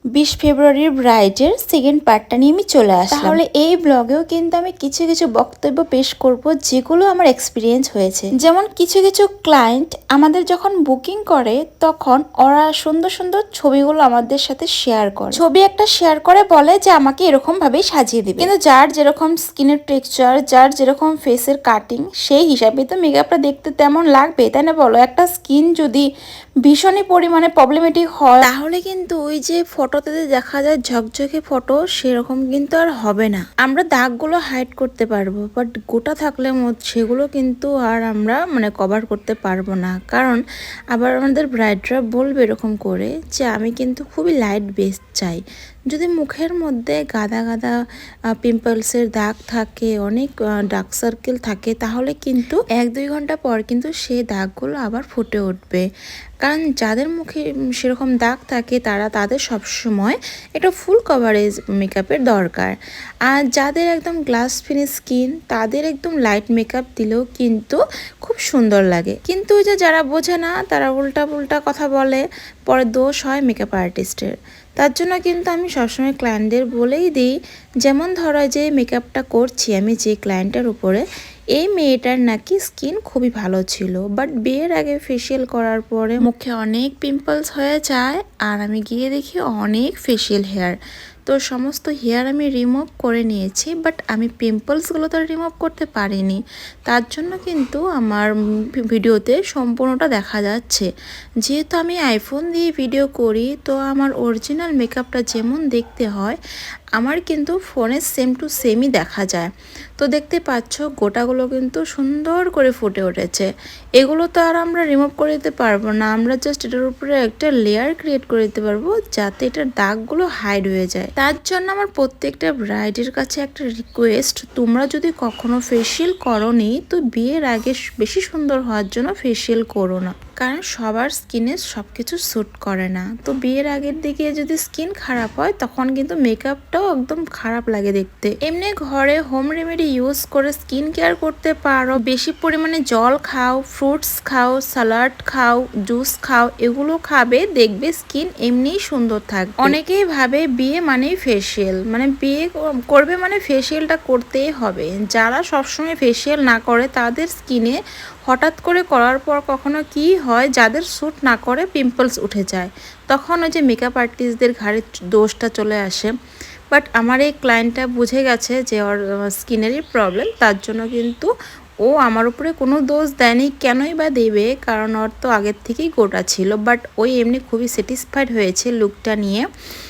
20 ফেব্রুয়ারির ব্রাইডের সেকেন্ড পার্টটা নিয়ে আমি চলে আসলাম। তাহলে এই ব্লগেও কিন্তু আমি কিছু কিছু বক্তব্য পেশ করব যেগুলো আমার এক্সপিরিয়েন্স হয়েছে। যেমন কিছু কিছু ক্লায়েন্ট আমাদের যখন বুকিং করে তখন ওরা সুন্দর সুন্দর ছবিগুলো আমাদের সাথে শেয়ার করে। ছবি একটা শেয়ার করে বলে যে আমাকে এরকম ভাবেই সাজিয়ে দিবে, কিন্তু যার যেরকম স্কিনের টেক্সচার, যার যেরকম ফেসের কাটিং, সেই হিসাবে তো মেকআপটা দেখতে তেমন লাগবে, তাই না বলো? একটা স্কিন যদি ভীষণই পরিমাণে প্রবলেমেটিক হয় তাহলে কিন্তু ওই যে ফটোতে দেখা যায় ঝকঝকে ফটো, সেরকম কিন্তু আর হবে না। আমরা দাগগুলো হাইড করতে পারবো, বাট গোটা থাকলে সেগুলো কিন্তু আর আমরা কভার করতে পারবো না। কারণ আবার আমাদের ব্রাইডরা বলবে এরকম করে যে আমি কিন্তু খুবই লাইট বেস চাই। যদি মুখের মধ্যে গাদা গাদা পিম্পলসের দাগ থাকে, অনেক ডার্ক সার্কেল থাকে, তাহলে কিন্তু 1-2 ঘন্টা পর কিন্তু সেই দাগগুলো আবার ফুটে উঠবে। কারণ যাদের মুখে সেরকম দাগ থাকে তাদের সবসময় একটা ফুল কভারেজ মেকআপের দরকার। আর যাদের একদম গ্লাস ফিনিশ স্কিন তাদের একদম লাইট মেকআপ দিলেও কিন্তু খুব সুন্দর লাগে। কিন্তু ওই যে যারা বোঝে না তারা উল্টা পুল্টা কথা বলে, পরে দোষ হয় মেকআপ আর্টিস্টের। তার জন্য কিন্তু আমি সবসময় ক্লায়েন্টদের বলেই দিই, যেমন ধরো যে মেকআপটা করছি আমি যে ক্লায়েন্টের উপরে, এই মেয়েটার নাকি স্কিন খুবই ভালো ছিল, বাট বিয়ের আগে ফেসিয়াল করার পরে মুখে অনেক পিম্পলস হয়ে যায়, আর আমি গিয়ে দেখি অনেক ফেসিয়াল হেয়ার। তো সমস্ত হেয়ার আমি রিমুভ করে নিয়েছি, বাট আমি পিম্পলসগুলো তো রিমুভ করতে পারিনি। তার জন্য কিন্তু আমার ভিডিওতে সম্পূর্ণটা দেখা যাচ্ছে। যেহেতু আমি আইফোন দিয়ে ভিডিও করি, তো আমার অরিজিনাল মেকআপটা যেমন দেখতে হয় আমার কিন্তু ফোনে সেম টু সেমই দেখা যায়। তো দেখতে পাচ্ছ গোটাগুলো কিন্তু সুন্দর করে ফুটে উঠেছে। এগুলো তো আর আমরা রিমুভ করে দিতে পারবো না, আমরা জাস্ট এটার উপরে একটা লেয়ার ক্রিয়েট করে দিতে পারবো যাতে এটার দাগগুলো হাইড হয়ে যায়। তার জন্য আমার প্রত্যেকটা ব্রাইডের কাছে একটা রিকোয়েস্ট, তোমরা যদি কখনো ফেসিয়াল করোনি তো বিয়ের আগে বেশি সুন্দর হওয়ার জন্য ফেসিয়াল করো না, কারণ সবার স্কিনে সব কিছু স্যুট করে না। তো বিয়ের আগের দিকে যদি স্কিন খারাপ হয় তখন কিন্তু মেকআপটাও একদম খারাপ লাগে দেখতে। এমনি ঘরে হোম রেমেডি ইউজ করে স্কিন কেয়ার করতে পারো। বেশি পরিমাণে জল খাও, ফ্রুটস খাও, স্যালাড খাও, জুস খাও, এগুলো খাবে, দেখবে স্কিন এমনিই সুন্দর থাকবে। অনেকেই ভাবে বিয়ে মানেই ফেসিয়াল, বিয়ে করবে মানে ফেসিয়ালটা করতেই হবে। যারা সবসময় ফেসিয়াল না করে তাদের স্কিনে হঠাৎ করে করার পর কখনো কি হয়, যাদের স্যুট না করে পিম্পলস উঠে যায়, তখন ওই যে মেকআপ আর্টিস্টদের ঘাড়ে দোষটা চলে আসে। বাট আমার এই ক্লায়েন্টটা বুঝে গেছে যে ওর স্কিনেরই প্রবলেম, তার জন্য কিন্তু ও আমার উপরে কোনো দোষ দেয়নি। কেনই বা দেবে, কারণ ওর তো আগের থেকেই গোটা ছিল। বাট ওই এমনি খুবই স্যাটিসফাইড হয়েছে লুকটা নিয়ে।